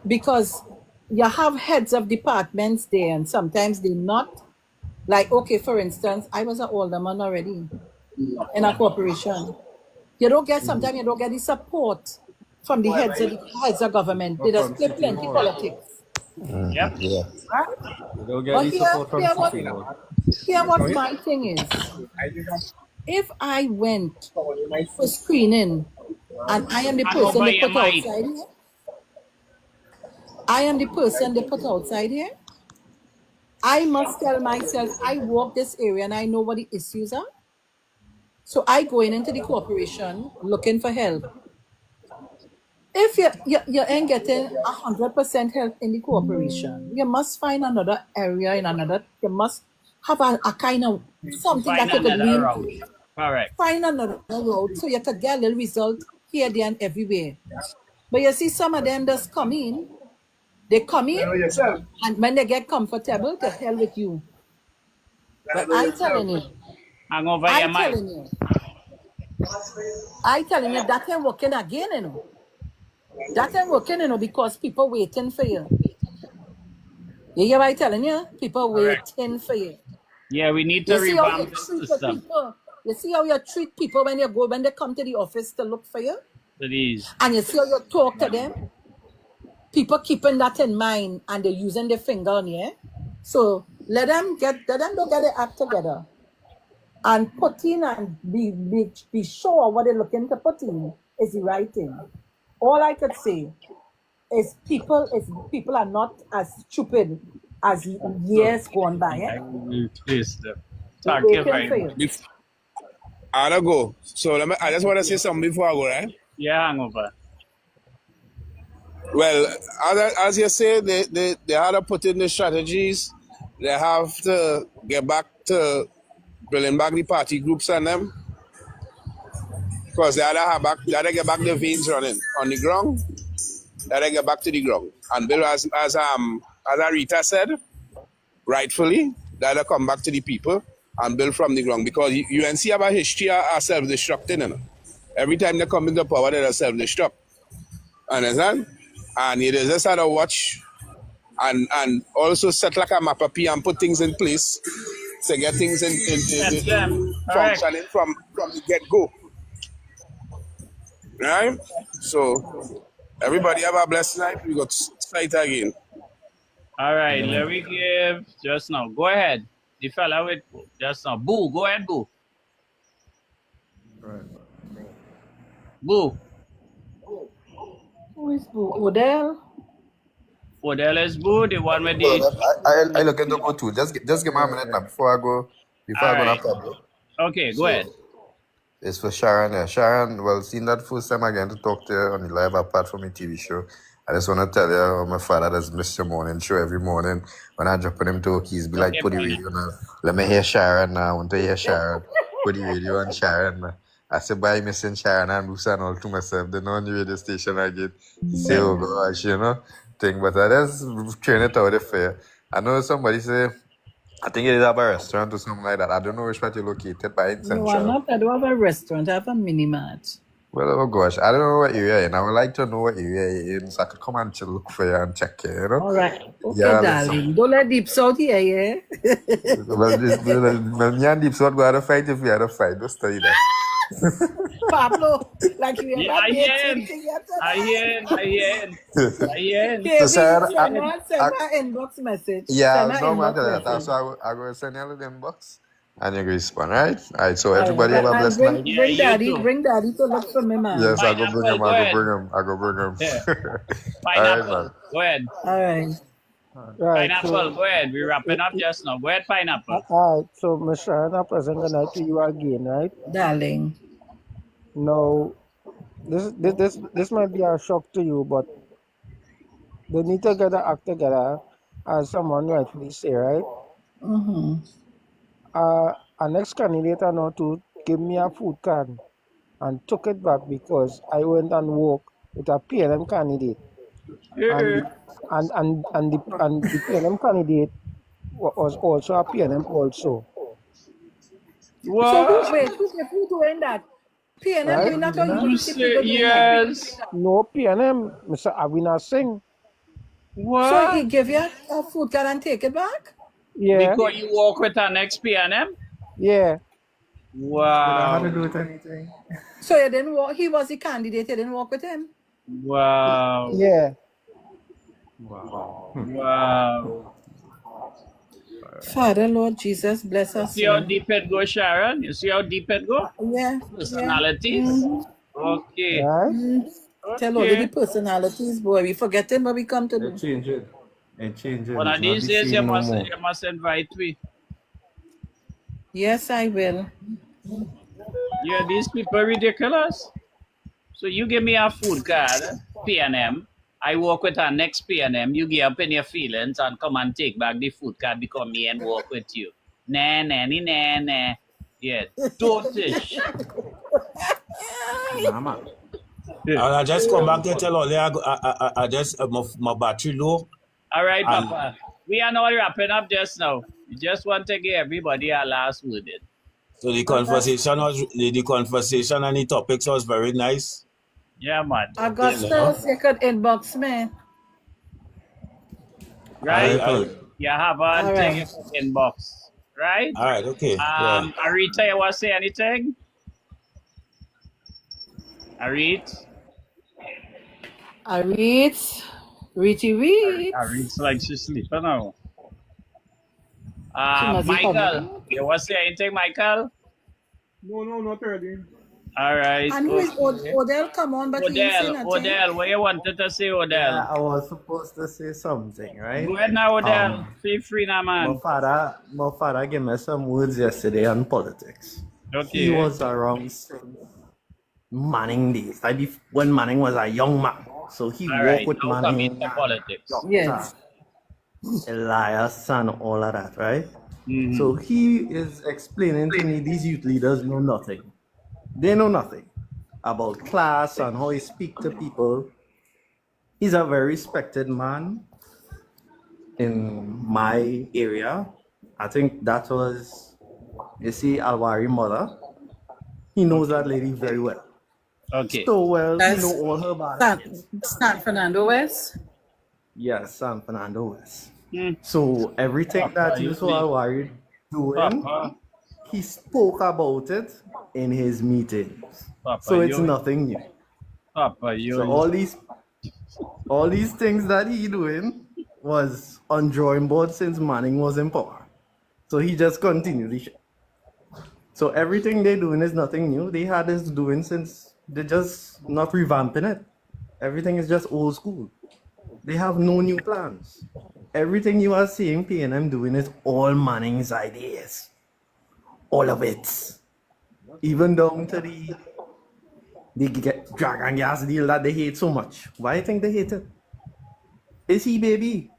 Because you have heads of departments there, and sometimes they're not. Like, okay, for instance, I was an alderman already in a corporation. Sometimes you don't get the support from the heads of government. They just play plenty politics. Yep. Yeah. Right? You don't get But any support from city. here what my thing is. If I went for screening and I am the person they put outside here, I am the person they put outside here, I must tell myself, I walk this area and I know what the issues are. So I go into the corporation looking for help. If you ain't getting 100% help in the corporation, you must find another area you must have a kind of something that you could lean. Correct. Find another road so you could get a little result here, there, and everywhere. But you see, some of them just come in, and when they get comfortable, to hell with you. But I'm telling you, I telling you, that ain't working again, you know. That ain't working, you know, because people waiting for you. You hear what I telling you? People Correct. waiting for you. Yeah, we need to You see how you revamp the treat the system people. You see how you treat people when they come to the office to look for you, to these. and you see how you talk to them. People keeping that in mind, and they're using their finger on you. So let them go get their act together, and put in and be sure what they're looking to put in is the right thing. All I could say is people are not as stupid as years gone by. I will twist them. They're Thank you waiting very for much. you. I gotta go. So I just want to say something before I go, right? Yeah, hangover. Well, as you say, they had to put in the strategies. They have to get back to bringing back the party groups and them. Because they had to get back the veins running on the ground. They had to get back to the ground. And Bill, as Arita said, rightfully, they had to come back to the people and build from the ground. Because UNC have a history of self-destructing. You know? Every time they come into power, they self-destruct. Understand? And you just had to watch and also set like a map and put things in place to get things That's them. Correct. functioning from the get-go. Right? So everybody have a blessed night. We got sight again. All right, let me give just now. Go ahead. The fella with just now. Boo, go ahead, Boo. Right. Boo. Who is Odell? Odell is Boo, the one with Well, the. I looking to go too. Just give me a minute now before I go. Before All I go right. to Pablo. Okay, go ahead. It's for Sharon. Yeah. Sharon, well, seeing that first time again to talk to you on the live apart from my TV show. I just want to tell you how my father does miss your morning show every morning. When I drop on him talkies, be like, Okay, put the fine. radio on. Let me hear Sharon now. I want to hear Sharon. Put the radio on Sharon. Man. I said, bye, missing Sharon and Bruce and all to myself. Then on the radio station again. He say, oh gosh, you know, thing. But I just train it out there. I know somebody say, I think it is about a restaurant or something like that. I don't know which part you're located by in No, I'm Central. not. I don't have a restaurant. I have a mini mart. Well, oh gosh, I don't know what area you're in. I would like to know what area you're in so I could come and chill, look for you and check you, you know? All right. Okay, Yeah, darling. Don't let deep south here, yeah? well, me and Deep South go out to fight if we had to fight. Don't study that. Pablo, like you Yeah, ever I did hear him. something yet I tonight? hear him. I hear him. I hear him. So, KB, Sharon, send her inbox message. yeah, Send her no inbox matter that. message. So I go send you the inbox and you go respond, right? All right, so All everybody right. have a And blessed night. Yeah, you too. bring daddy to look for me, man. Yes, I go bring Pineapple, him, go ahead. I go bring him. Yeah. All right, man. Pineapple, go ahead. All right. Right, Pineapple, so go ahead. We're wrapping up just now. Go ahead, Pineapple. all right, so Miss Sharon, I present the night to you again, right? Darling. Now, this might be a shock to you, but they need to get the act together, as someone rightfully say, right? Mm-hmm. Our next candidate I know to give me a food card and took it back because I went and worked with a PLM candidate, and the, and the PLM candidate was also a PLM also, So What? who doing that? PNM right? doing that or You university say people doing that? yes. No PLM, Mr. Avina Singh. So he What? give you a food card and take it back? Yeah, Because you walk with an XPNM? yeah. Wow. So you didn't walk, he was the candidate, you didn't walk with him? Wow. Yeah. Wow. Father, Lord Jesus, bless us. See how deep it go, Sharon? You see how deep it go? Yeah. Personalities? Okay. Right? Tell all of the Okay. personalities, boy. We forgetting what we come to do. Change it. And change it. One of It's not these the days same no more. you must invite me. Yes, I will. Yeah, these people ridiculous. So you give me a food card, PNM. I work with our next PNM. You get up in your feelings and come and take back the food card because me and work with you. Nah. Yeah, totish. I just come back to tell all I just my battery low. All right, And- Papa. We are not wrapping up just now. We just want to give everybody our last word in. So the conversation and the topics was very nice. Yeah, man. Augustus, you could inbox me. Right? I You have All a thing right. in inbox. Right? all right, okay. Yeah. Arita, you want to say anything? Arit? I read. Read. Arit's like she's sleeping now. She must be Michael, you want to say anything, Michael? No, not really. All right. And who is Odell? Come on, but he ain't say nothing. Odell, what you wanted to say, Odell? Yeah, I was supposed to say something, right? Go ahead now, Odell. Feel free now, man. My father gave me some words yesterday on politics. Okay. He was around since Manning days, like when Manning was a young man. So he All walked right. with Now come Manning, into politics. Yes. Elias, and all of that, right? So he is explaining to me these youth leaders know nothing. They know nothing about class and how he speak to people. He's a very respected man in my area. I think that was, you see, Alwari mother. He knows that lady very well. Okay. So well, he That's know all her bad. San Fernando West. Yes, San Fernando West. So everything that you saw Alwari doing, he spoke about it in his meetings. So it's nothing new. So all these things that he doing was on drawing board since Manning was in power. So he just continued the shit. So everything they're doing is nothing new. They had this doing since they're just not revamping it. Everything is just old school. They have no new plans. Everything you are seeing PNM doing is all Manning's ideas. All of it. Even down to the dragon gas deal that they hate so much. Why do you think they hate it? Is he baby?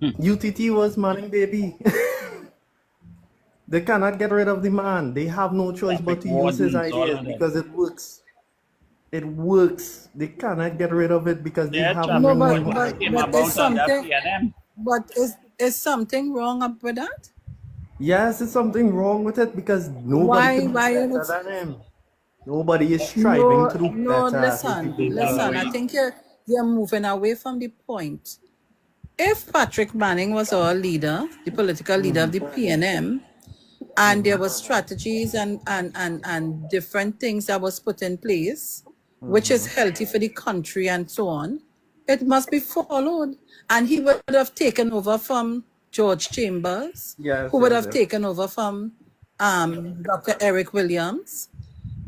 UTT was Manning baby. They cannot get rid of the man. They have no choice but to use his ideas because it works. It works. They cannot get rid of it because they have no but is something wrong up with that? Yes, there's something wrong with it because nobody can be better than him. Nobody is striving to do better. Listen. I think you're moving away from the point. If Patrick Manning was our leader, the political leader of the PNM, and there were strategies and different things that was put in place, which is healthy for the country and so on, it must be followed. And he would have taken over from George Chambers, who would have taken over from Dr. Eric Williams.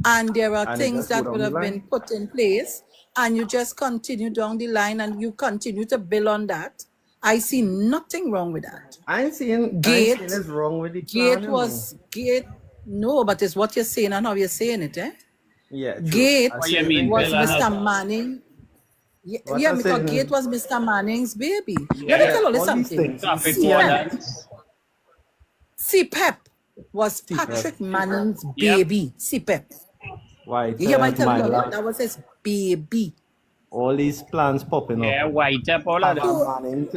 And there are things that would have been put in place, and you just continue down the line and you continue to build on that. I see nothing wrong with that. I ain't saying it's wrong with the plan. No, but it's what you're saying and how you're saying it, eh? Yeah. True. Gate What you mean, was Bill Mr. Manning. Yeah, because Gate was Mr. Manning's baby. Yeah. Let me tell you something. CPEP was Patrick Manning's baby. CPEP. Why? You hear my telling you? That was his baby. All these plans popping up. Yeah, white up all of them.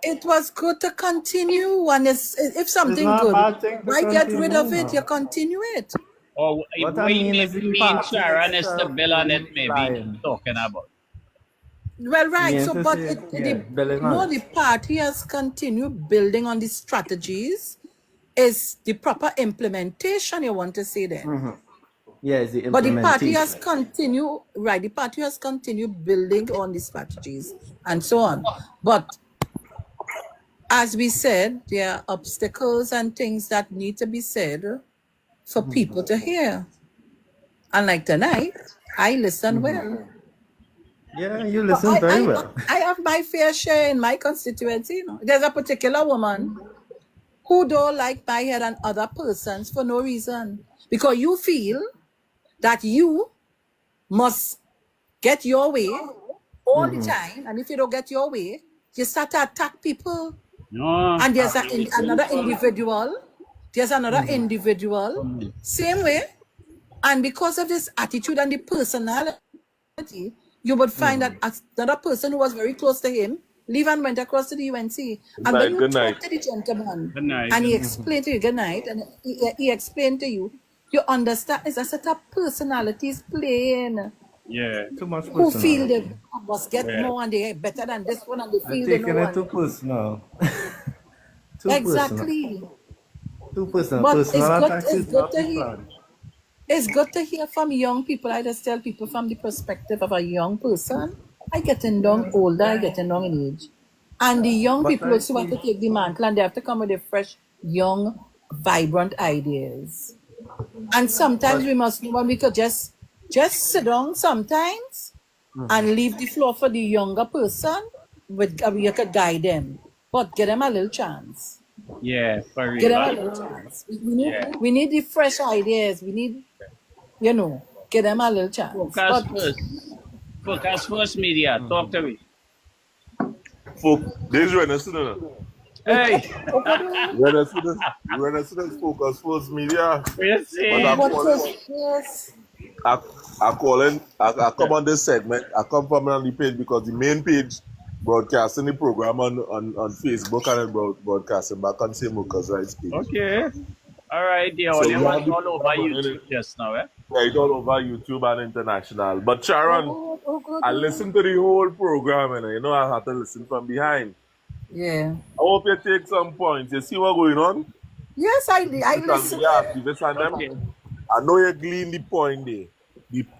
It was good to continue, and if something good, why get rid of it? You continue it. Or what I mean is Sharon is the bill on it, maybe talking about. Well, right. So, but the party has continued building on the strategies. Is the proper implementation you want to say there? Yes, the but the party has continued, right? The party has continued building on the strategies and so on. But as we said, there are obstacles and things that need to be said for people to hear. And like tonight, I listen well. Yeah, you listen very well. I have my fair share in my constituency. You know, there's a particular woman who don't like my head and other persons for no reason, because you feel that you must get your way all the time, and if you don't get your way, you start to attack people. No, and there's another individual. There's another individual, same way, and because of this attitude and the personality, you would find that another person who was very close to him leave and went across to the UNC. Good And when night. you Good talk night. to the gentleman Good night. and he explained to you, good night, and he explained to you, you understand it's a set of personalities playing. Yeah. Too much Who feel personality. they must get Yeah. more and they're better than this one and they They're feel they know taking it too one. personal. Too personal. Exactly. Too personal. But Personal attacks is not the plan. it's good to hear from young people. I just tell people from the perspective of a young person. I getting down older, I getting down in age. And the young But people I also have see. to take the mantle and they have to come with the fresh, young, vibrant ideas. And sometimes But we must know when we could just sit down sometimes and leave the floor for the younger person with we could guide them. But give them a little chance. Yeah, for Give real. them a little chance. Yeah. We need the fresh ideas. We need, give them a little chance. Focus But first. Focus first, media. Talk to me. This is Renaissance. Hey. Renaissance Focus First Media. You see? yes. I come on this segment. I come from on the page because the main page broadcasting the program on Facebook and broadcasting back on same workers' rights page. Okay. All right, dear. So Well, we it have was the all over program YouTube just now, eh? Yeah, it's all over YouTube and international. But Sharon, Good. I listened to the whole program and you know I had to listen from behind. Yeah. I hope you take some points. You see what's going on? Yes, I Social listen. media activists and them. Okay. I know you glean the point there.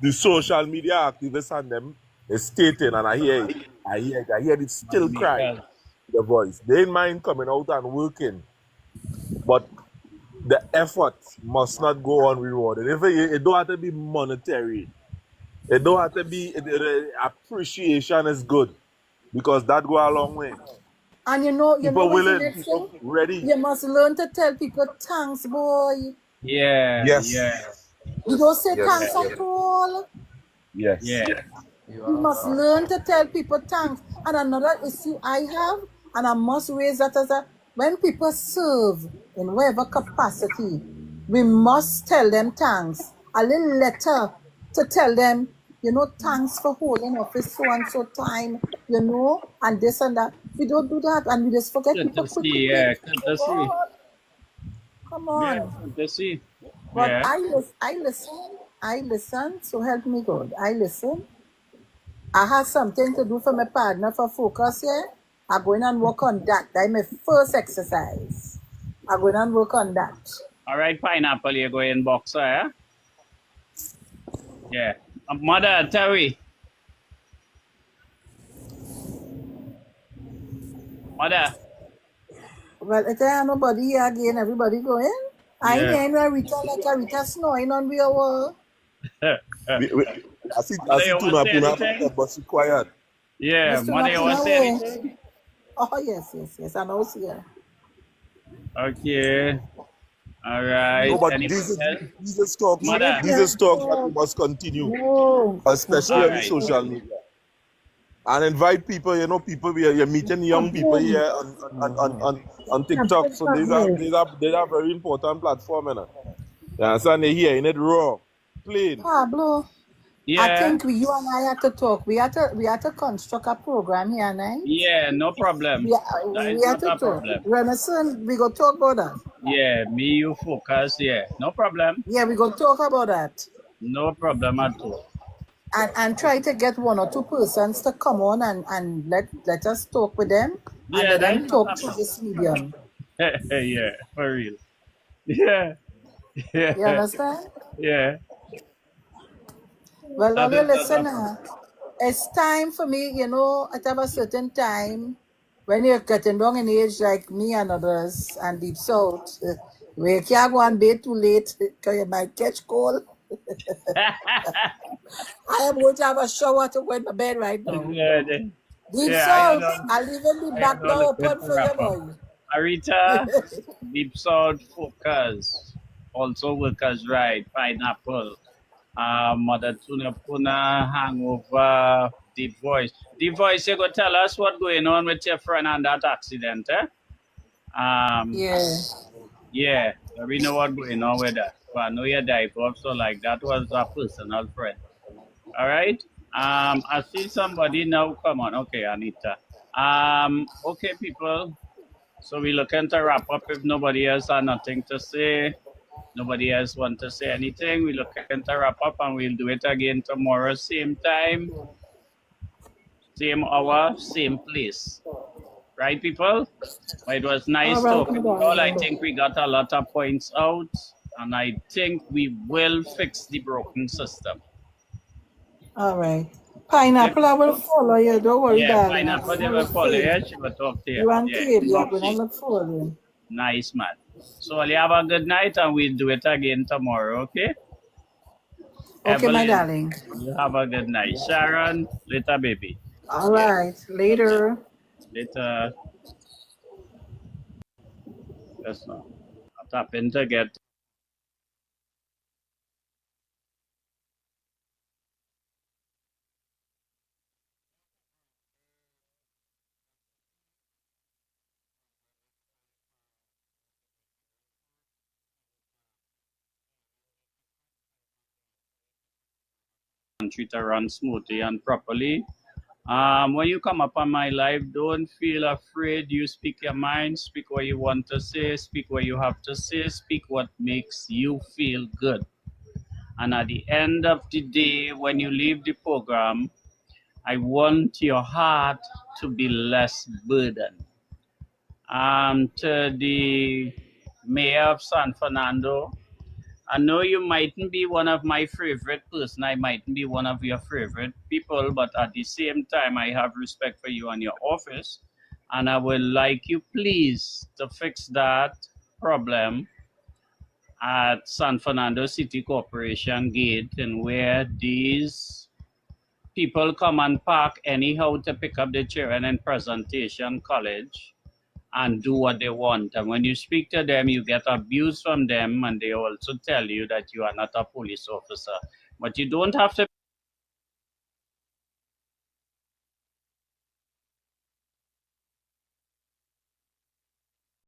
The social media activists and them is stating, and I hear it. I hear it still cry. The voice. They ain't mind coming out and working. But the effort must not go unrewarded. If it don't have to be monetary. It don't have to be appreciation is good. Because that go a long way. And you know People what's the willing, next people thing? ready. You must learn to tell people thanks, boy. Yeah. Yes. Yeah. You don't say Yes. thanks at all. Yes. Yeah. You must learn to tell people thanks. And another issue I have, and I must raise that as when people serve in whatever capacity, we must tell them thanks. A little letter to tell them, thanks for holding office so and so time, and this and that. We don't do that, and we just forget Good people to quick. see. Yeah. Good to see. Come on. Yeah. Good to see. But Yeah. I listen, so help me God. I listen. I have something to do for my partner for focus here. I'm going and work on that. That's my first exercise. I'm going and work on that. All right, Pineapple, you're going boxer, eh? Yeah. Mother, Terry. Mother. Well, if there ain't nobody here again, everybody going. I Yeah. ain't hearing Rita snoring on the wall. I see Mother, you want to say Tuna, anything? but she quiet. Yeah. Mr. Mother, you want to say Martina, anything? Oh, yes. I know it's here. Okay. All right. No, but Anything these else? talks, Mother. these talks that we must continue, No. especially All on the right. social media. And invite people, people you're meeting young people here on TikTok. So these are very important platform, you know. You understand? They here in it raw, plain. Pablo, I Yeah. think you and I had to talk. We had to construct a program here, right? Yeah, no problem. We That had is to not a talk. problem. Renaissance, we go talk about that. Yeah, me, you focus. Yeah, no problem. Yeah, we go talk about that. No problem at all. And try to get one or two persons to come on and let us talk with them and Yeah, let that them is talk not a through problem. this medium. Yeah, for real. Yeah. You Yeah. understand? Yeah. Well, That now is not a listen, problem. it's time for me, at a certain time, when you're getting down in age like me and others and Deep South, we can't go and bed too late because you might catch cold. I am going to have a shower to go in my bed right now. Good. Deep Yeah, South, I'll even the I back don't door look good open to for you, wrap up. boy. Arita, Deep South Focus, also Workers' Right, Pineapple, Mother Tuna Puna, Hangover, Deep Voice. Deep Voice, you go tell us what's going on with your friend and that accident, eh? Yeah. Yeah, we know what's going on with that. But I know you died off, so like that was a personal friend. All right. I see somebody now. Come on. Okay, Anita. Okay, people. So we're looking to wrap up if nobody else has nothing to say. Nobody else want to say anything. We're looking to wrap up and we'll do it again tomorrow, same time, same hour, same place. Right, people? But it was nice All right, talking my to you all. I darling. think we got a lot of points out, and I think we will fix the broken system. All right. Pineapple, I will follow you. Don't worry, Yeah, darling. I'm Pineapple, they going to will look follow for you. you. She will talk to you. You and Yeah, Katie are going to okay. look for you. Nice, man. So you have a good night, and we'll do it again tomorrow, okay? Okay, my Evelyn, darling. you have a good night. Sharon, later, baby. All right. Later. Later. That's not. I'll tap in to get country to run smoothly and properly. When you come up on my live, don't feel afraid. You speak your mind, speak what you want to say, speak what you have to say, speak what makes you feel good. And at the end of the day, when you leave the program, I want your heart to be less burdened. To the mayor of San Fernando, I know you mightn't be one of my favorite person. I mightn't be one of your favorite people, but at the same time, I have respect for you and your office. And I would like you, please, to fix that problem at San Fernando City Corporation gate, and where these people come and park anyhow to pick up the children in Presentation College and do what they want. And when you speak to them, you get abuse from them, and they also tell you that you are not a police officer. But you don't have to